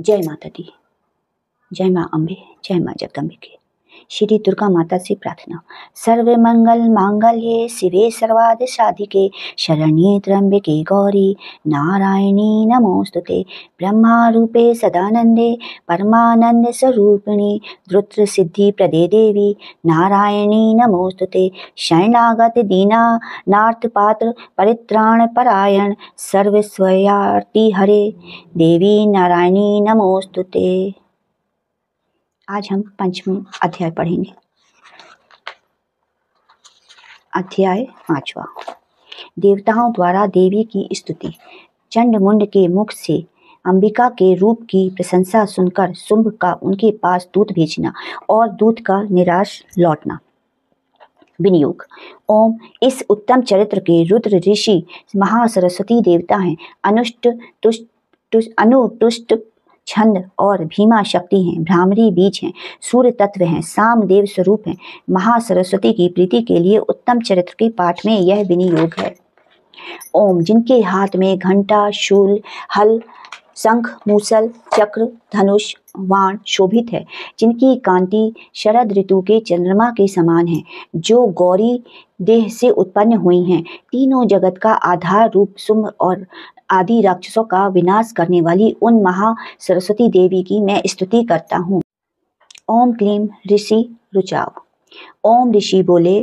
जय माता दी, जय माँ अम्बे, जय माँ जगदम्बिके। श्री दुर्गा माता से प्रार्थना। सर्व मंगल मांगल्ये शिवे सर्वार्थ साधिके शरण्ये त्र्यंबके गौरी नारायणी नमोस्तुते। ब्रह्मा रूपे सदानंदे परमानंद स्वरूपिणी द्रुत्र सिद्धि प्रदे देवी नारायणी नमोस्तुते। शरणागत दीना नार्थ पात्र परित्राण परायण सर्वस्वयार्ति हरे देवी नारायणी नमोस्तुते। आज हम पंचम अध्याय पढ़ेंगे। अध्याय 5वां। देवताओं द्वारा देवी की स्तुति। चंडमुंड के मुख से अंबिका के रूप की प्रशंसा सुनकर शुंभ का उनके पास दूत भेजना और दूत का निराश लौटना। विनियोग। ओम इस उत्तम चरित्र के रुद्र ऋषि महासरस्वती देवता हैं। अनुतुष्ट छंद और भीमा शक्ति हैं। भ्रामरी बीज हैं। सूर्य तत्व हैं। साम देव स्वरूप हैं। महासरस्वती की प्रीति के लिए उत्तम चरित्र के पाठ में यह विनियोग है। ओम जिनके हाथ में घंटा शूल हल शंख मूसल चक्र धनुष वाण शोभित है, जिनकी कांति शरद ऋतु के चंद्रमा के समान है, जो गौरी देह से उत्पन्न हुई हैं, तीनों जगत का आधार रूप शुंभ और आदि राक्षसों का विनाश करने वाली उन महा सरस्वती देवी की मैं स्तुति करता हूँ। ओम क्लीम ऋषि रुचाव। ओम ऋषि बोले,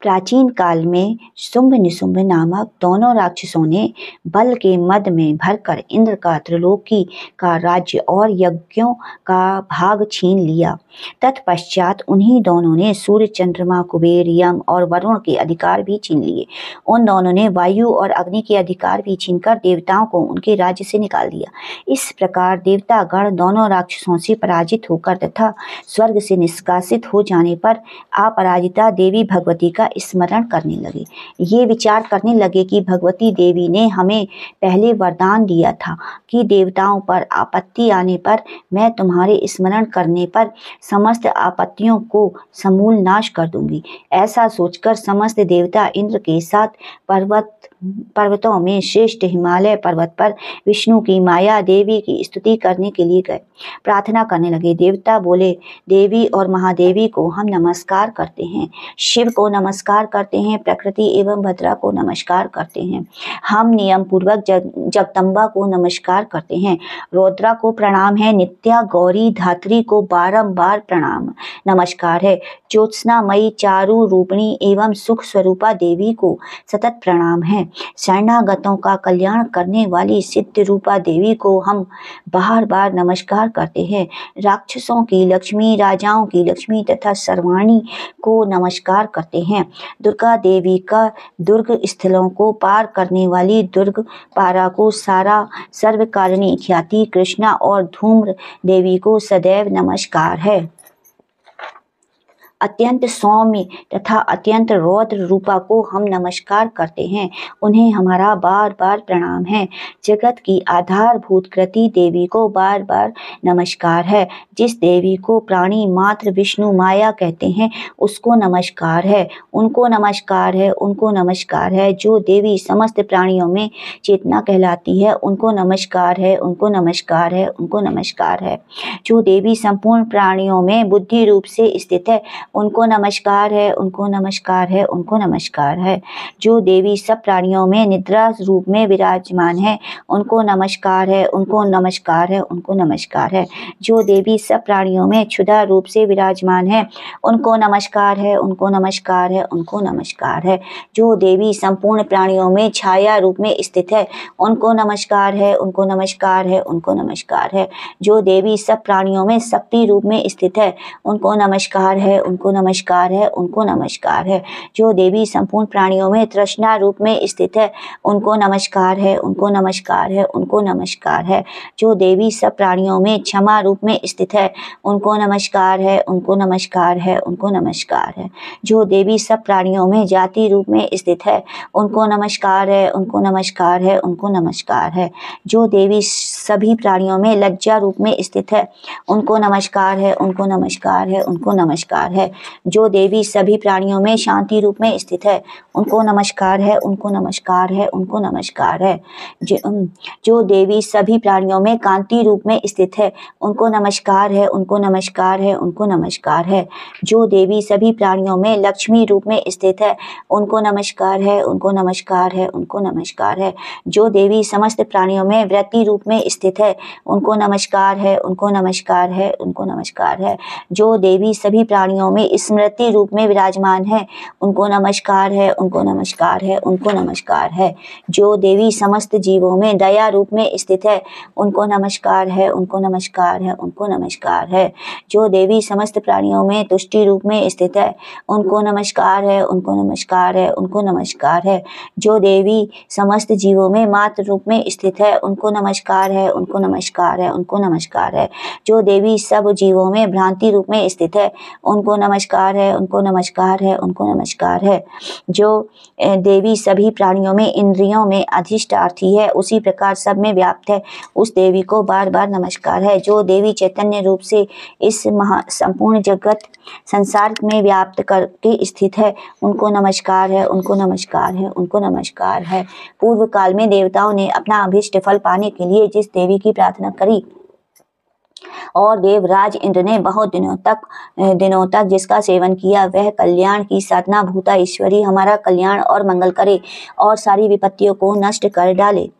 प्राचीन काल में शुंभ निशुंभ नामक दोनों राक्षसों ने बल के मद में भरकर इंद्र का त्रिलोकी का राज्य और यज्ञों का भाग छीन लिया। तत्पश्चात उन्हीं दोनों ने सूर्य चंद्रमा कुबेर यम और वरुण के अधिकार भी छीन लिए। उन दोनों ने वायु और अग्नि के अधिकार भी छीनकर देवताओं को उनके राज्य से निकाल दिया। इस प्रकार देवतागण दोनों राक्षसों से पराजित होकर तथा स्वर्ग से निष्कासित हो जाने पर अपराजिता देवी भगवती का स्मरण करने लगे। ये विचार करने लगे कि भगवती देवी ने हमें पहले वरदान दिया था कि देवताओं पर आपत्ति आने पर मैं तुम्हारे स्मरण करने पर समस्त आपत्तियों को समूल नाश कर दूंगी। ऐसा सोचकर समस्त देवता इंद्र के साथ पर्वतों में श्रेष्ठ हिमालय पर्वत पर विष्णु की माया देवी की स्तुति करने के लिए गए। प्रार्थना करने लगे। देवता बोले, देवी और महादेवी को हम नमस्कार करते हैं, शिव को नमस्कार करते हैं, प्रकृति एवं भद्रा को नमस्कार करते हैं। हम नियम पूर्वक जगदम्बा को नमस्कार करते हैं। रौद्रा को प्रणाम है। नित्या गौरी धात्री को बारंबार प्रणाम नमस्कार है। ज्योत्सनामयी चारु रूपिणी एवं सुख स्वरूपा देवी को सतत प्रणाम है। शरणागतों का कल्याण करने वाली सिद्ध रूपा देवी को हम बार बार नमस्कार करते हैं। राक्षसों की लक्ष्मी, राजाओं की लक्ष्मी तथा सर्वाणी को नमस्कार करते हैं। दुर्गा देवी का दुर्ग स्थलों को पार करने वाली दुर्ग पारा को सारा सर्वकारिणी ख्याति कृष्णा और धूम्र देवी को सदैव नमस्कार है। अत्यंत सौम्य तथा अत्यंत रौद्र रूपा को हम नमस्कार करते हैं। उन्हें हमारा बार बार प्रणाम है। जगत की आधारभूत कृति देवी को बार बार नमस्कार है। जिस देवी को प्राणी मात्र विष्णु माया कहते हैं उसको नमस्कार है। उनको नमस्कार है। उनको नमस्कार है। जो देवी समस्त प्राणियों में चेतना कहलाती है उनको नमस्कार है। उनको नमस्कार है। उनको नमस्कार है। जो देवी संपूर्ण प्राणियों में बुद्धि रूप से स्थित है उनको नमस्कार है। उनको नमस्कार है। उनको नमस्कार है। जो देवी सब प्राणियों में निद्रा रूप में विराजमान है उनको नमस्कार है। उनको नमस्कार है। उनको नमस्कार है। जो देवी सब प्राणियों में क्षुधा रूप से विराजमान है उनको नमस्कार है। उनको नमस्कार है। उनको नमस्कार है। जो देवी संपूर्ण प्राणियों में छाया रूप में स्थित है उनको नमस्कार है। उनको नमस्कार है। उनको नमस्कार है। जो देवी सब प्राणियों में शक्ति रूप में स्थित है उनको नमस्कार है। उनको नमस्कार है। उनको नमस्कार है। जो देवी संपूर्ण प्राणियों में तृष्णा रूप में स्थित है उनको नमस्कार है। उनको नमस्कार है। उनको नमस्कार है। जो देवी सब प्राणियों में क्षमा रूप में स्थित है उनको नमस्कार है। उनको नमस्कार है। उनको नमस्कार है। जो देवी सब प्राणियों में जाति रूप में स्थित है उनको नमस्कार है। उनको नमस्कार है। उनको नमस्कार है। जो देवी सभी प्राणियों में लज्जा रूप में स्थित है उनको नमस्कार है। उनको नमस्कार है। उनको नमस्कार है। जो देवी सभी प्राणियों में शांति रूप में स्थित है उनको नमस्कार है, उनको नमस्कार है, उनको नमस्कार है। जो देवी सभी प्राणियों में कांति रूप में स्थित है उनको नमस्कार है, उनको नमस्कार है, उनको नमस्कार है। जो देवी सभी प्राणियों में लक्ष्मी रूप में स्थित है उनको नमस्कार है, उनको नमस्कार है, उनको नमस्कार है। जो देवी समस्त प्राणियों में वृत्ति रूप में स्थित है उनको नमस्कार है, उनको नमस्कार है, उनको नमस्कार है। जो देवी सभी प्राणियों में स्मृति रूप में विराजमान है उनको नमस्कार है, उनको नमस्कार है, उनको नमस्कार है। जो देवी समस्त जीवों में दया रूप में स्थित है उनको नमस्कार है, उनको नमस्कार है, उनको नमस्कार है। जो देवी समस्त प्राणियों में तुष्टि रूप में स्थित है उनको नमस्कार है, उनको नमस्कार है, उनको नमस्कार है। जो देवी समस्त जीवों में मातृ रूप में स्थित है उनको नमस्कार है, उनको नमस्कार है, उनको नमस्कार है। जो देवी सब जीवों में भ्रांति रूप में स्थित है उनको नमस्कार है, उनको नमस्कार है, उनको नमस्कार है। जो देवी सभी प्राणियों में इंद्रियों में अधिष्ठार्थी है उसी प्रकार सब में व्याप्त है उस देवी को बार बार नमस्कार है। जो देवी चैतन्य रूप से इस संपूर्ण जगत संसार में व्याप्त करके स्थित है उनको नमस्कार है, उनको नमस्कार है, उनको नमस्कार है। पूर्व काल में देवताओं ने अपना अभीष्ट फल पाने के लिए जिस देवी की प्रार्थना करी और देवराज इंद्र ने बहुत दिनों तक जिसका सेवन किया वह कल्याण की साधना भूता ईश्वरी हमारा कल्याण और मंगल करे और सारी विपत्तियों को नष्ट कर डाले।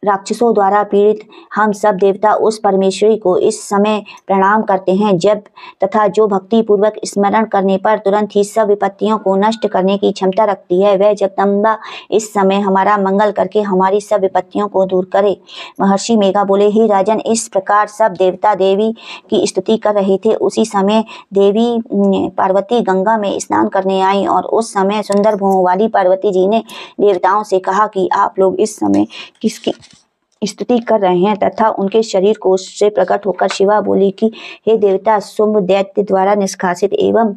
राक्षसों द्वारा पीड़ित हम सब देवता उस परमेश्वरी को इस समय प्रणाम करते हैं जब तथा जो भक्ति पूर्वक स्मरण करने पर तुरंत ही सब विपत्तियों को नष्ट करने की क्षमता रखती है वह जगदम्बा इस समय हमारा मंगल करके हमारी सब विपत्तियों को दूर करे। महर्षि मेघा बोले, हे राजन, इस प्रकार सब देवता देवी की स्तुति कर रहे थे। उसी समय देवी पार्वती गंगा में स्नान करने आई और उस समय सुंदर भुवों वाली पार्वती जी ने देवताओं से कहा कि आप लोग इस समय किसकी स्तुति कर रहे हैं तथा उनके शरीर कोश से प्रकट होकर शिवा बोली कि हे देवता, शुंभ दैत्य द्वारा निष्कासित एवं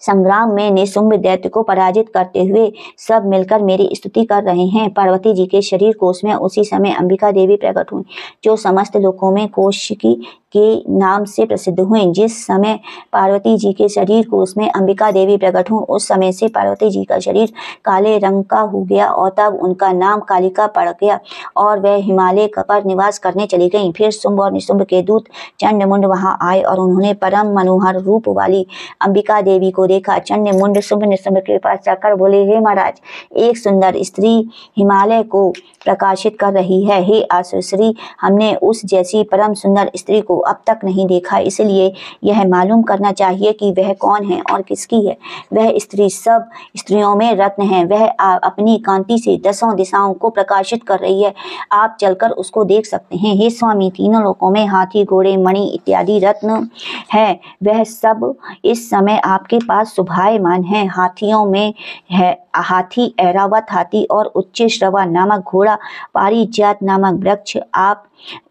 संग्राम में निशुंभ दैत्य को पराजित करते हुए सब मिलकर मेरी स्तुति कर रहे हैं। पार्वती जी के शरीर कोश में उसी समय अंबिका देवी प्रकट हुई जो समस्त लोकों में कौशिकी के नाम से प्रसिद्ध हुई। जिस समय पार्वती जी के शरीर कोश में अंबिका देवी प्रकट हुई उस समय से पार्वती जी का शरीर काले रंग का हो गया और तब उनका नाम कालिका पड़ गया और वह हिमालय पर निवास करने चली गईं। फिर शुंभ और निशुंभ के दूत चंड मुंड वहां आए और उन्होंने परम मनोहर रूप वाली अंबिका देवी को देखा। चंड मुंड शुंभ निशुंभ के पास जाकर बोले, हे महाराज, एक सुंदर स्त्री हिमालय को प्रकाशित कर रही है। हे आश्चर्य, हमने उस जैसी परम सुंदर स्त्री को अब तक नहीं देखा, इसलिए यह मालूम करना चाहिए कि वह कौन है और किसकी है। वह स्त्री सब स्त्रियों में रत्न है। वह अपनी कांति से दसों दिशाओं को प्रकाशित कर रही है। आप चलकर उसको देख सकते हैं। हे स्वामी, तीनों लोकों में हाथी, घोड़े, मणि इत्यादि रत्न है। वह सब इस समय आपके पास शोभायमान है। हाथियों में है हाथी, ऐरावत हाथी और उच्च श्रवा नामक घोड़ा, पारिजात नामक वृक्ष आप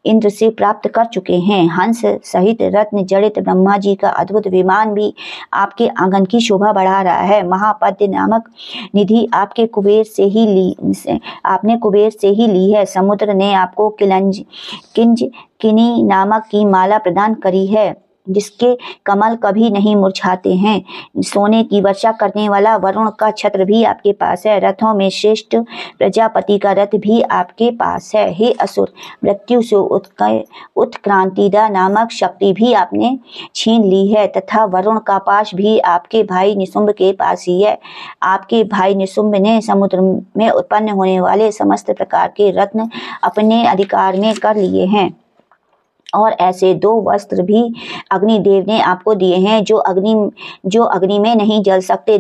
इंद्र से प्राप्त कर चुके हैं। हंस सहित रत्न जड़ित ब्रह्मा जी का अद्भुत विमान भी आपके आंगन की शोभा बढ़ा रहा है। महापद्य नामक निधि आपने कुबेर से ही ली है। समुद्र ने आपको किनी नामक की माला प्रदान करी है जिसके कमल कभी नहीं मुरझाते हैं। सोने की वर्षा करने वाला वरुण का छत्र भी आपके पास है। रथों में श्रेष्ठ प्रजापति का रथ भी आपके पास है। हे असुर, मृत्यु से उत्क्रांतिदा नामक शक्ति भी आपने छीन ली है तथा वरुण का पाश भी आपके भाई निशुंभ के पास ही है। आपके भाई निशुंभ ने समुद्र में उत्पन्न होने वाले समस्त प्रकार के रत्न अपने अधिकार में कर लिए हैं और ऐसे 2 वस्त्र भी अग्निदेव ने आपको दिए हैं जो अग्नि में नहीं जल सकते।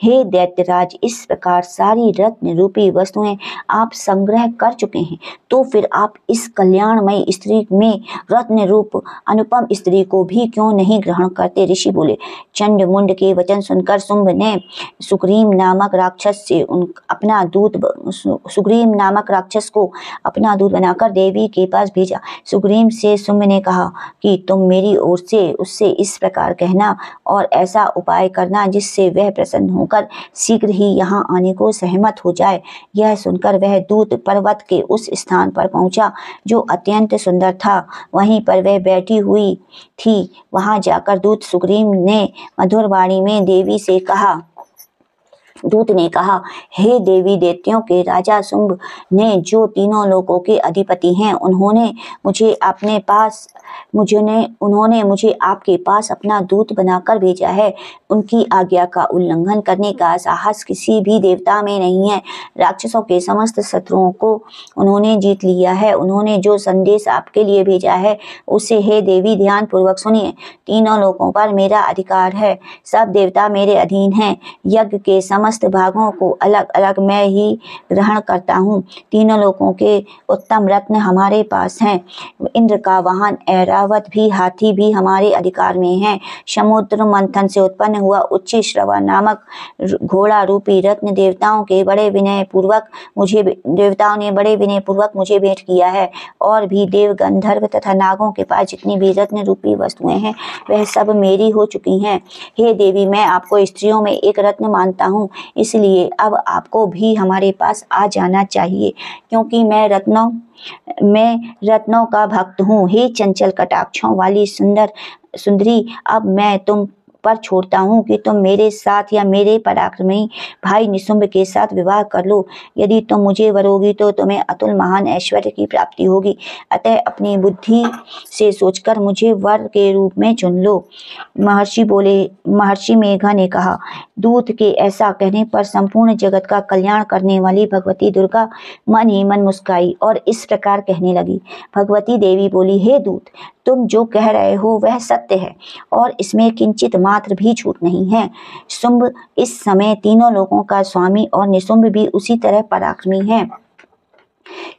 हे दैत्यराज, इस प्रकार सारी रत्न रूपी वस्तुएं आप संग्रह कर चुके हैं, तो फिर आप इस कल्याणमयी स्त्री में रत्न रूप अनुपम स्त्री को भी क्यों नहीं ग्रहण करते। ऋषि बोले, चंड मुंड के वचन सुनकर शुंभ ने सुग्रीव नामक राक्षस को अपना दूत बनाकर देवी के पास भेजा। सुग्रीव से शुंभ ने कहा कि तुम मेरी ओर से उससे इस प्रकार कहना और ऐसा उपाय करना जिससे वह प्रसन्न प्रसन्न होकर शीघ्र ही यहाँ आने को सहमत हो जाए। यह सुनकर वह दूत पर्वत के उस स्थान पर पहुंचा जो अत्यंत सुंदर था। वहीं पर वह बैठी हुई थी। वहां जाकर दूत सुग्रीव ने मधुर वाणी में देवी से कहा। दूत ने कहा, हे देवी, दैत्यों के राजा शुंभ ने, जो तीनों लोकों के अधिपति हैं, उन्होंने मुझे आपके पास अपना दूत बनाकर भेजा है। उनकी आज्ञा का उल्लंघन करने का साहस किसी भी देवता में नहीं है। राक्षसों के समस्त शत्रुओं को उन्होंने जीत लिया है। उन्होंने जो संदेश आपके लिए भेजा है उसे हे देवी ध्यान पूर्वक सुनिए। तीनों लोकों पर मेरा अधिकार है। सब देवता मेरे अधीन हैं। यज्ञ के समस्त भागों को अलग अलग मैं ही ग्रहण करता हूँ। तीनों लोकों के उत्तम रत्न हमारे पास हैं। इंद्र का वाहन ऐरावत भी, हाथी भी हमारे अधिकार में है। समुद्र मंथन से उत्पन्न हुआ उच्च श्रवा नामक घोड़ा रूपी रत्न देवताओं ने बड़े विनय पूर्वक मुझे भेंट किया है। और भी देव, गंधर्व तथा नागों के पास जितनी भी रत्न रूपी वस्तुएं हैं वह सब मेरी हो चुकी हैं। हे देवी, मैं आपको स्त्रियों में एक रत्न मानता हूँ, इसलिए अब आपको भी हमारे पास आ जाना चाहिए, क्योंकि मैं रत्नों का भक्त हूँ। हे चंचल कटाक्षों वाली सुंदरी, अब मैं तुम पर छोड़ता हूँ कि तुम मेरे साथ या मेरे पराक्रमी भाई निशुंभ के साथ विवाह कर लो। यदि तुम मुझे वरोगी तो तुम्हें अतुल महान ऐश्वर्य की प्राप्ति होगी। अतः अपनी बुद्धि से सोचकर मुझे वर के रूप में चुन लो। महर्षि मेघा ने कहा। दूत के ऐसा कहने पर संपूर्ण जगत का कल्याण करने वाली भगवती दुर्गा मन ही मन मुस्काई और इस प्रकार कहने लगी। भगवती देवी बोली, हे दूत, तुम जो कह रहे हो वह सत्य है और इसमें किंचित मात्र भी झूठ नहीं है। शुंभ इस समय तीनों लोगों का स्वामी और निशुंभ भी उसी तरह पराक्रमी है,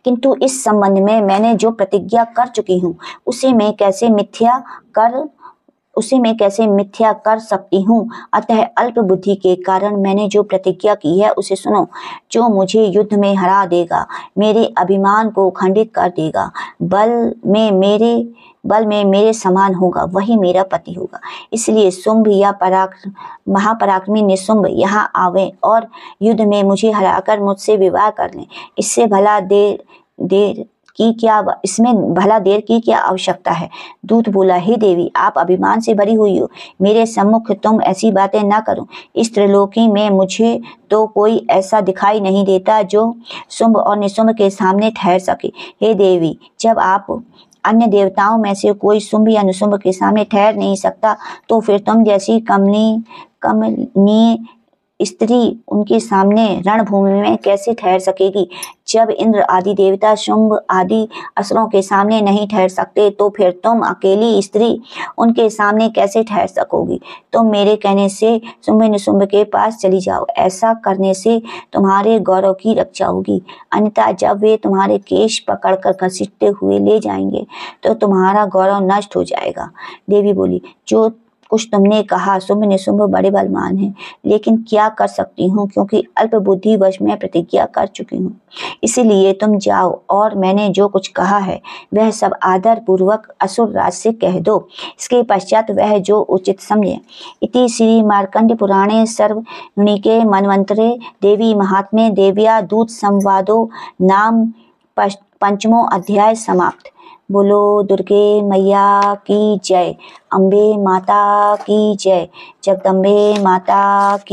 किंतु इस संबंध में मैंने जो प्रतिज्ञा कर चुकी हूँ उसे मैं कैसे मिथ्या कर सकती हूँ। अतः अल्प बुद्धि के कारण मैंने जो प्रतिज्ञा की है उसे सुनो। जो मुझे युद्ध में हरा देगा, मेरे अभिमान को खंडित कर देगा, बल में मेरे समान होगा, वही मेरा पति होगा। इसलिए शुंभ या महापराक्रमी निशुंभ यहाँ आवे और युद्ध में मुझे हराकर मुझसे विवाह कर लें। इसमें भला देर की क्या आवश्यकता है। दूत बोला, हे देवी, आप अभिमान से भरी हुई हो, मेरे सम्मुख तुम ऐसी बातें न करो। इस त्रिलोकी में मुझे तो कोई ऐसा दिखाई नहीं देता जो शुंभ और निशुंभ के सामने ठहर सके। हे देवी, जब आप अन्य देवताओं में से कोई शुंभ या निशुंभ के सामने ठहर नहीं सकता, तो फिर तुम जैसी कमनीय स्त्री उनके सामने रणभूमि में कैसे ठहर सकेगी। जब इंद्र आदि देवता शुंभ आदि असुरों के सामने नहीं ठहर सकते, तो फिर तुम अकेली स्त्री उनके सामने कैसे ठहर सकोगी। तुम मेरे कहने से शुंभ निशुंभ के पास चली जाओ। ऐसा करने से तुम्हारे गौरव की रक्षा होगी, अन्यथा जब वे तुम्हारे केश पकड़कर घसीटते हुए ले जाएंगे तो तुम्हारा गौरव नष्ट हो जाएगा। देवी बोली, जो कुछ तुमने कहा, शुंभ निशुंभ बड़े बलवान हैं, लेकिन क्या कर सकती हूँ, क्योंकि अल्प बुद्धि वश में प्रतिज्ञा कर चुकी हूँ। इसीलिए तुम जाओ और मैंने जो कुछ कहा है वह सब आदर पूर्वक असुर राज से कह दो। इसके पश्चात वह जो उचित समझे। इति श्री मार्कंड पुराणे सर्वणिके मनवंतरे देवी महात्म्ये देव्या दूत संवादो नाम पंचमो अध्याय समाप्त। बोलो दुर्गे मैया की जय, अम्बे माता की जय, जगदम्बे माता की